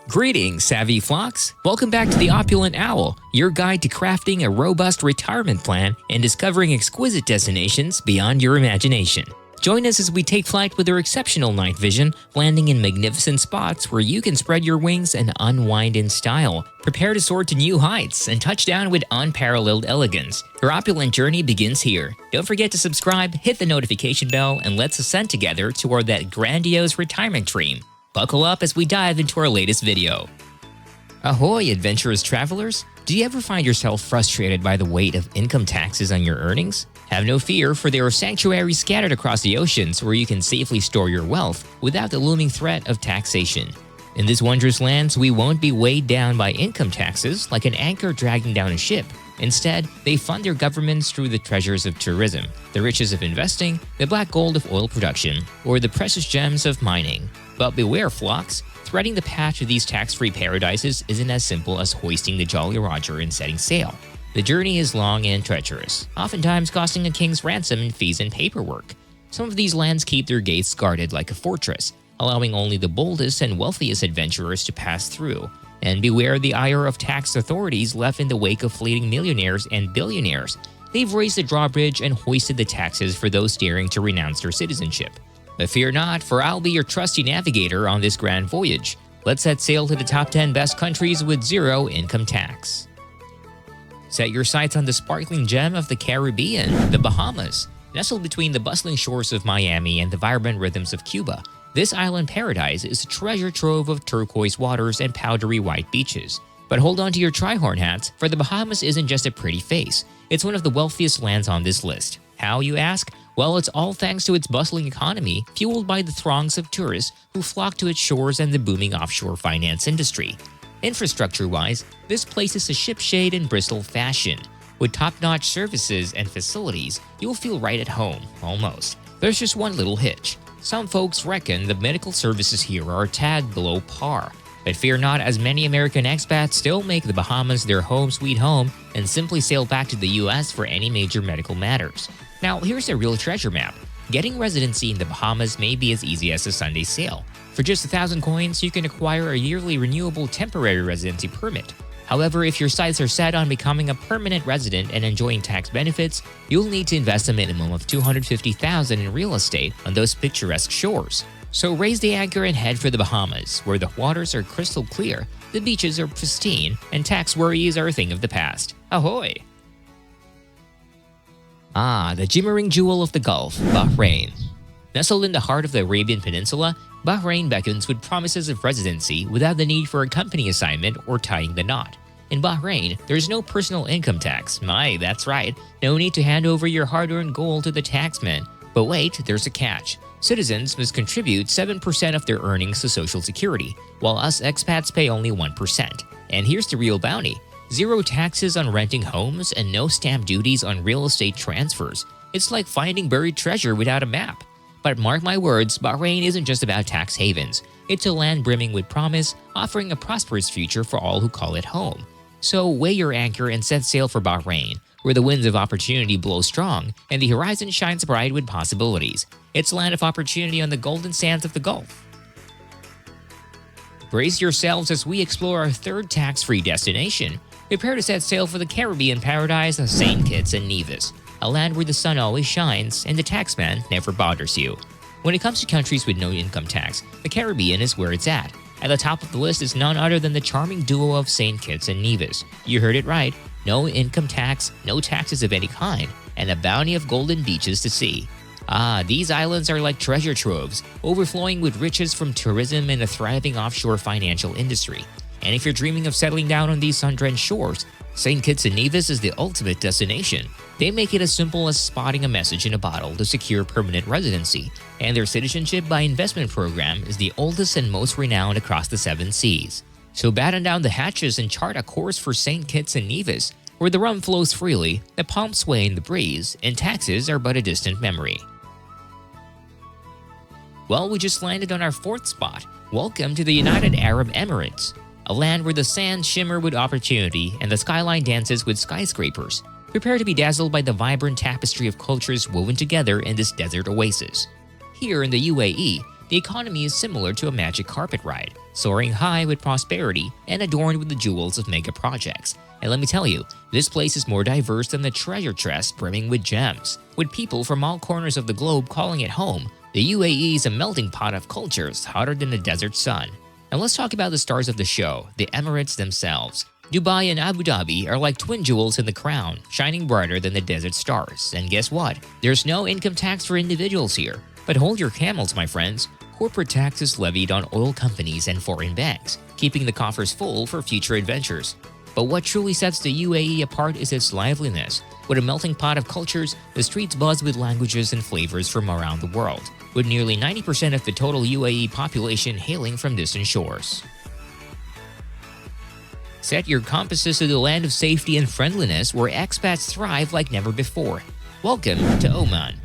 Greetings, savvy flocks! Welcome back to the Opulent Owl, your guide to crafting a robust retirement plan and discovering exquisite destinations beyond your imagination. Join us as we take flight with our exceptional night vision, landing in magnificent spots where you can spread your wings and unwind in style. Prepare to soar to new heights and touch down with unparalleled elegance. Your opulent journey begins here. Don't forget to subscribe, hit the notification bell, and let's ascend together toward that grandiose retirement dream. Buckle up as we dive into our latest video. Ahoy, adventurous travelers! Do you ever find yourself frustrated by the weight of income taxes on your earnings? Have no fear, for there are sanctuaries scattered across the oceans where you can safely store your wealth without the looming threat of taxation. In this wondrous land, we won't be weighed down by income taxes like an anchor dragging down a ship. Instead, they fund their governments through the treasures of tourism, the riches of investing, the black gold of oil production, or the precious gems of mining. But beware, flocks! Threading the path to these tax-free paradises isn't as simple as hoisting the Jolly Roger and setting sail. The journey is long and treacherous, oftentimes costing a king's ransom in fees and paperwork. Some of these lands keep their gates guarded like a fortress, allowing only the boldest and wealthiest adventurers to pass through. And beware the ire of tax authorities left in the wake of fleeting millionaires and billionaires. They've raised the drawbridge and hoisted the taxes for those daring to renounce their citizenship. But fear not, for I'll be your trusty navigator on this grand voyage. Let's set sail to the top 10 best countries with zero income tax. Set your sights on the sparkling gem of the Caribbean, the Bahamas. Nestled between the bustling shores of Miami and the vibrant rhythms of Cuba, this island paradise is a treasure trove of turquoise waters and powdery white beaches. But hold on to your tri-horn hats, for the Bahamas isn't just a pretty face. It's one of the wealthiest lands on this list. How, you ask? Well, it's all thanks to its bustling economy, fueled by the throngs of tourists who flock to its shores and the booming offshore finance industry. Infrastructure-wise, this place is a shipshape in Bristol fashion. With top-notch services and facilities, you'll feel right at home, almost. There's just one little hitch. Some folks reckon the medical services here are a tad below par. But fear not, as many American expats still make the Bahamas their home sweet home and simply sail back to the US for any major medical matters. Now, here's a real treasure map. Getting residency in the Bahamas may be as easy as a Sunday sail. For just 1,000 coins, you can acquire a yearly renewable temporary residency permit. However, if your sights are set on becoming a permanent resident and enjoying tax benefits, you'll need to invest a minimum of $250,000 in real estate on those picturesque shores. So raise the anchor and head for the Bahamas, where the waters are crystal clear, the beaches are pristine, and tax worries are a thing of the past. Ahoy! Ah, the glimmering jewel of the Gulf, Bahrain. Nestled in the heart of the Arabian Peninsula, Bahrain beckons with promises of residency without the need for a company assignment or tying the knot. In Bahrain, there's no personal income tax. That's right, no need to hand over your hard-earned gold to the taxman. But wait, there's a catch. Citizens must contribute 7% of their earnings to Social Security, while us expats pay only 1%. And here's the real bounty. Zero taxes on renting homes and no stamp duties on real estate transfers. It's like finding buried treasure without a map. But mark my words, Bahrain isn't just about tax havens. It's a land brimming with promise, offering a prosperous future for all who call it home. So weigh your anchor and set sail for Bahrain, where the winds of opportunity blow strong and the horizon shines bright with possibilities. It's a land of opportunity on the golden sands of the Gulf. Brace yourselves as we explore our third tax-free destination. Prepare to set sail for the Caribbean paradise of St. Kitts and Nevis, a land where the sun always shines and the taxman never bothers you. When it comes to countries with no income tax, the Caribbean is where it's at. At the top of the list is none other than the charming duo of St. Kitts and Nevis. You heard it right, no income tax, no taxes of any kind, and a bounty of golden beaches to see. Ah, these islands are like treasure troves, overflowing with riches from tourism and a thriving offshore financial industry. And if you're dreaming of settling down on these sun-drenched shores, St. Kitts and Nevis is the ultimate destination. They make it as simple as spotting a message in a bottle to secure permanent residency, and their citizenship by investment program is the oldest and most renowned across the 7 seas. So batten down the hatches and chart a course for St. Kitts and Nevis, where the rum flows freely, the palms sway in the breeze, and taxes are but a distant memory. Well, we just landed on our 4th spot. Welcome to the United Arab Emirates, a land where the sands shimmer with opportunity and the skyline dances with skyscrapers. Prepare to be dazzled by the vibrant tapestry of cultures woven together in this desert oasis. Here in the UAE, the economy is similar to a magic carpet ride, soaring high with prosperity and adorned with the jewels of mega projects. And let me tell you, this place is more diverse than the treasure chest brimming with gems. With people from all corners of the globe calling it home, the UAE is a melting pot of cultures hotter than the desert sun. Now let's talk about the stars of the show, the Emirates themselves. Dubai and Abu Dhabi are like twin jewels in the crown, shining brighter than the desert stars. And guess what? There's no income tax for individuals here. But hold your camels, my friends. Corporate tax is levied on oil companies and foreign banks, keeping the coffers full for future adventures. But what truly sets the UAE apart is its liveliness. With a melting pot of cultures, the streets buzz with languages and flavors from around the world, with nearly 90% of the total UAE population hailing from distant shores. Set your compasses to the land of safety and friendliness where expats thrive like never before. Welcome to Oman.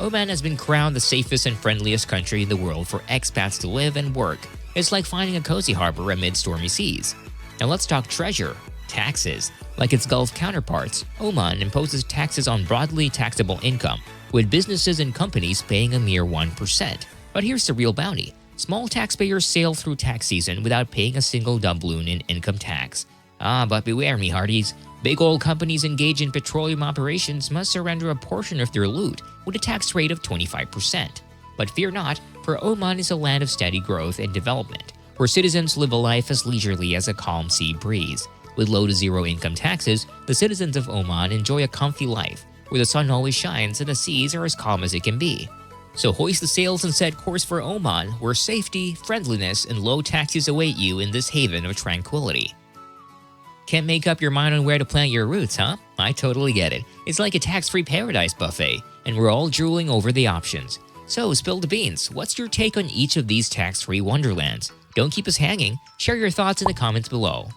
Oman has been crowned the safest and friendliest country in the world for expats to live and work. It's like finding a cozy harbor amid stormy seas. Now let's talk treasure. Taxes. Like its Gulf counterparts, Oman imposes taxes on broadly taxable income, with businesses and companies paying a mere 1%. But here's the real bounty. Small taxpayers sail through tax season without paying a single doubloon in income tax. But beware me hearties. Big oil companies engaged in petroleum operations must surrender a portion of their loot with a tax rate of 25%. But fear not, for Oman is a land of steady growth and development, where citizens live a life as leisurely as a calm sea breeze. With low to zero income taxes, the citizens of Oman enjoy a comfy life, where the sun always shines and the seas are as calm as it can be. So hoist the sails and set course for Oman, where safety, friendliness, and low taxes await you in this haven of tranquility. Can't make up your mind on where to plant your roots, huh? I totally get it. It's like a tax-free paradise buffet, and we're all drooling over the options. So spill the beans. What's your take on each of these tax-free wonderlands? Don't keep us hanging. Share your thoughts in the comments below.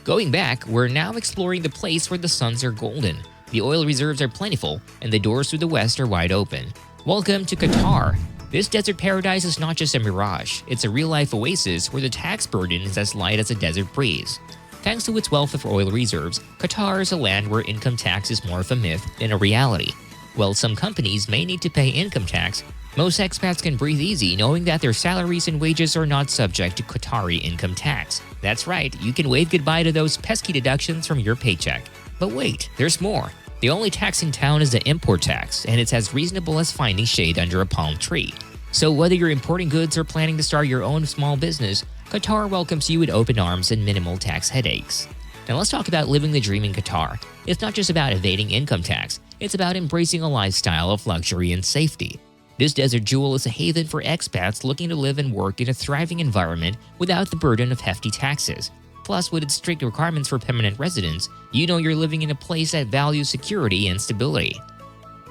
Going back, we're now exploring the place where the suns are golden, the oil reserves are plentiful, and the doors to the west are wide open. Welcome to Qatar. This desert paradise is not just a mirage, it's a real-life oasis where the tax burden is as light as a desert breeze. Thanks to its wealth of oil reserves, Qatar is a land where income tax is more of a myth than a reality. While some companies may need to pay income tax, most expats can breathe easy knowing that their salaries and wages are not subject to Qatari income tax. That's right, you can wave goodbye to those pesky deductions from your paycheck. But wait, there's more. The only tax in town is the import tax, and it's as reasonable as finding shade under a palm tree. So whether you're importing goods or planning to start your own small business, Qatar welcomes you with open arms and minimal tax headaches. Now let's talk about living the dream in Qatar. It's not just about evading income tax, it's about embracing a lifestyle of luxury and safety. This desert jewel is a haven for expats looking to live and work in a thriving environment without the burden of hefty taxes. Plus, with its strict requirements for permanent residents, you know you're living in a place that values security and stability.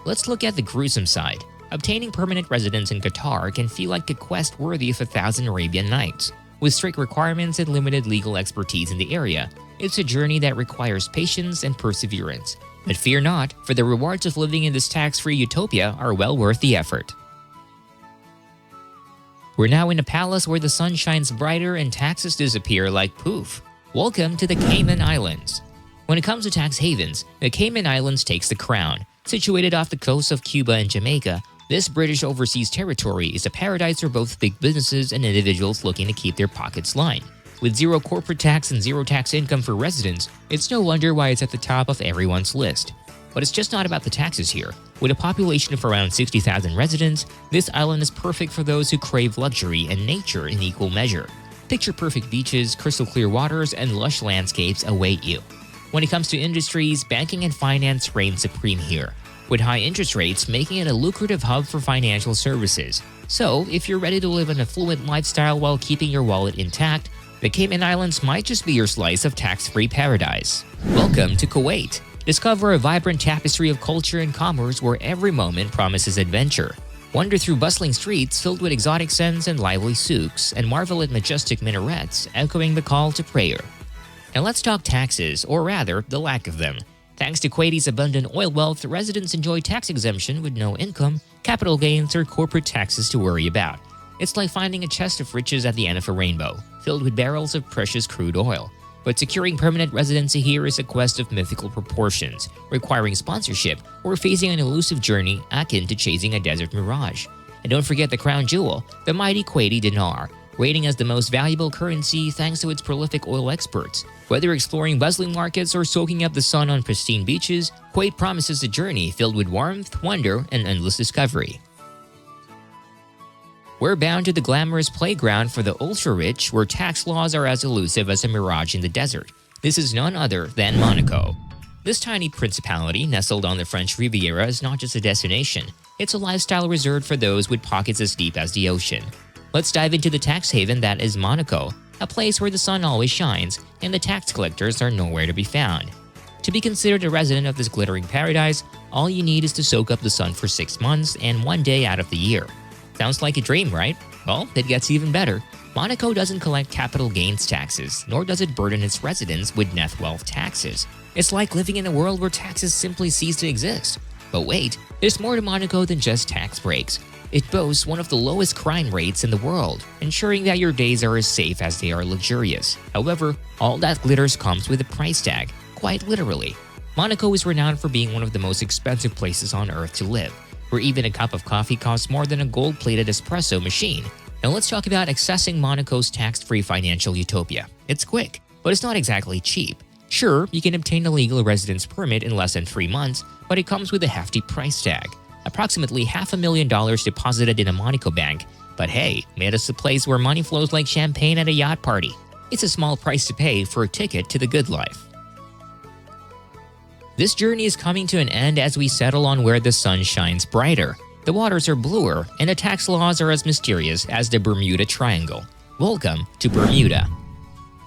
Let's look at the gruesome side. Obtaining permanent residence in Qatar can feel like a quest worthy of 1,000 Arabian Nights. With strict requirements and limited legal expertise in the area, it's a journey that requires patience and perseverance. But fear not, for the rewards of living in this tax-free utopia are well worth the effort. We're now in a palace where the sun shines brighter and taxes disappear like poof. Welcome to the Cayman Islands. When it comes to tax havens, the Cayman Islands takes the crown. Situated off the coast of Cuba and Jamaica, this British overseas territory is a paradise for both big businesses and individuals looking to keep their pockets lined. With zero corporate tax and zero tax income for residents, it's no wonder why it's at the top of everyone's list. But it's just not about the taxes here. With a population of around 60,000 residents, this island is perfect for those who crave luxury and nature in equal measure. Picture-perfect beaches, crystal-clear waters, and lush landscapes await you. When it comes to industries, banking and finance reign supreme here, with high interest rates making it a lucrative hub for financial services. So, if you're ready to live an affluent lifestyle while keeping your wallet intact, the Cayman Islands might just be your slice of tax-free paradise. Welcome to Kuwait. Discover a vibrant tapestry of culture and commerce where every moment promises adventure. Wander through bustling streets filled with exotic scents and lively souks, and marvel at majestic minarets echoing the call to prayer. Now let's talk taxes, or rather, the lack of them. Thanks to Kuwaiti's abundant oil wealth, residents enjoy tax exemption with no income, capital gains, or corporate taxes to worry about. It's like finding a chest of riches at the end of a rainbow, filled with barrels of precious crude oil. But securing permanent residency here is a quest of mythical proportions, requiring sponsorship or facing an elusive journey akin to chasing a desert mirage. And don't forget the crown jewel, the mighty Kuwaiti dinar, rating as the most valuable currency thanks to its prolific oil exports. Whether exploring bustling markets or soaking up the sun on pristine beaches, Kuwait promises a journey filled with warmth, wonder, and endless discovery. We're bound to the glamorous playground for the ultra-rich, where tax laws are as elusive as a mirage in the desert. This is none other than Monaco. This tiny principality, nestled on the French Riviera, is not just a destination. It's a lifestyle reserved for those with pockets as deep as the ocean. Let's dive into the tax haven that is Monaco, a place where the sun always shines and the tax collectors are nowhere to be found. To be considered a resident of this glittering paradise, all you need is to soak up the sun for 6 months and 1 day out of the year. Sounds like a dream, right? Well, it gets even better. Monaco doesn't collect capital gains taxes, nor does it burden its residents with net wealth taxes. It's like living in a world where taxes simply cease to exist. But wait, there's more to Monaco than just tax breaks. It boasts one of the lowest crime rates in the world, ensuring that your days are as safe as they are luxurious. However, all that glitters comes with a price tag, quite literally. Monaco is renowned for being one of the most expensive places on earth to live, where even a cup of coffee costs more than a gold-plated espresso machine. Now let's talk about accessing Monaco's tax-free financial utopia. It's quick, but it's not exactly cheap. Sure, you can obtain a legal residence permit in less than 3 months, but it comes with a hefty price tag. Approximately $500,000 deposited in a Monaco bank. But hey, made us a place where money flows like champagne at a yacht party. It's a small price to pay for a ticket to the good life. This journey is coming to an end as we settle on where the sun shines brighter. The waters are bluer, and the tax laws are as mysterious as the Bermuda Triangle. Welcome to Bermuda.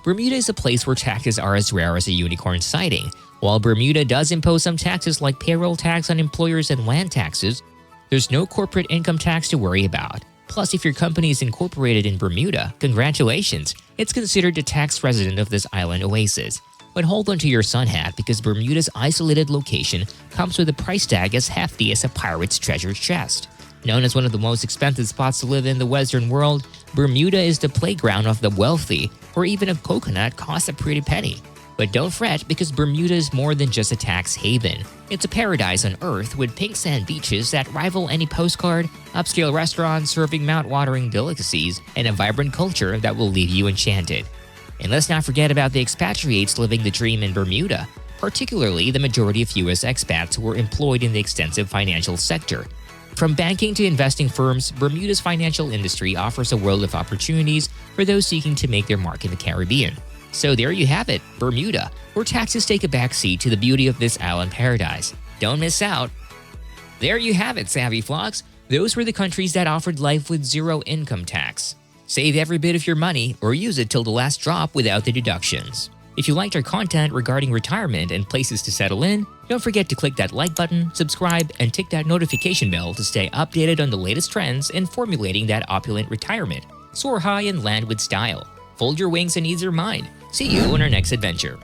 Bermuda is a place where taxes are as rare as a unicorn sighting. While Bermuda does impose some taxes like payroll tax on employers and land taxes, there's no corporate income tax to worry about. Plus, if your company is incorporated in Bermuda, congratulations! It's considered a tax resident of this island oasis. But hold on to your sun hat because Bermuda's isolated location comes with a price tag as hefty as a pirate's treasure chest. Known as one of the most expensive spots to live in the Western world, Bermuda is the playground of the wealthy, where even a coconut costs a pretty penny. But don't fret because Bermuda is more than just a tax haven. It's a paradise on earth with pink sand beaches that rival any postcard, upscale restaurants serving mouth-watering delicacies, and a vibrant culture that will leave you enchanted. And let's not forget about the expatriates living the dream in Bermuda, particularly the majority of US expats who are employed in the extensive financial sector. From banking to investing firms, Bermuda's financial industry offers a world of opportunities for those seeking to make their mark in the Caribbean. So there you have it, Bermuda, where taxes take a backseat to the beauty of this island paradise. Don't miss out. There you have it, Savvy Flocks. Those were the countries that offered life with zero income tax. Save every bit of your money or use it till the last drop without the deductions. If you liked our content regarding retirement and places to settle in, don't forget to click that like button, subscribe, and tick that notification bell to stay updated on the latest trends in formulating that opulent retirement. Soar high and land with style. Fold your wings and ease your mind. See you on our next adventure.